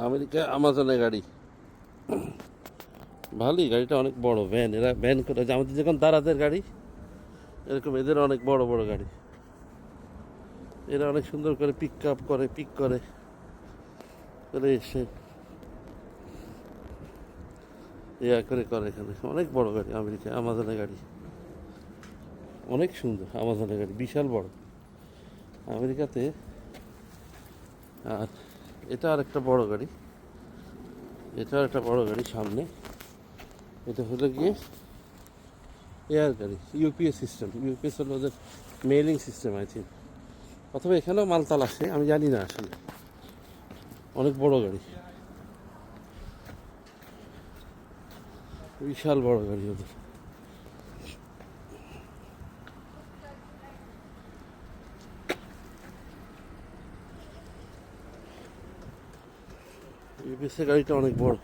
America আমাজনের গাড়ি ভালোই, গাড়িটা অনেক বড় ভ্যান। এরা ভ্যান করে, যে আমাদের যখন দারাজের গাড়ি এরকম এদের অনেক বড় বড় গাড়ি। এরা অনেক সুন্দর করে পিক আপ করে, পিক করে করে এসে ইয়া করে করে। এখানে অনেক বড় গাড়ি, আমেরিকা আমাজনের গাড়ি অনেক সুন্দর। আমাজনের গাড়ি বিশাল বড় আমেরিকাতে। আর এটা আর একটা বড় গাড়ি, এটা আর একটা বড় গাড়ি সামনে। এটা হলো গিয়ে এয়ার গাড়ি, ইউপিএস সিস্টেম। ইউপিএস হলো ওদের মেইলিং সিস্টেম আই থিঙ্ক, অথবা এখানেও মালতাল আসে, আমি জানি না আসলে। অনেক বড় গাড়ি, বিশাল বড় গাড়ি ওদের। ইউপিএসের গাড়িটা অনেক বড়।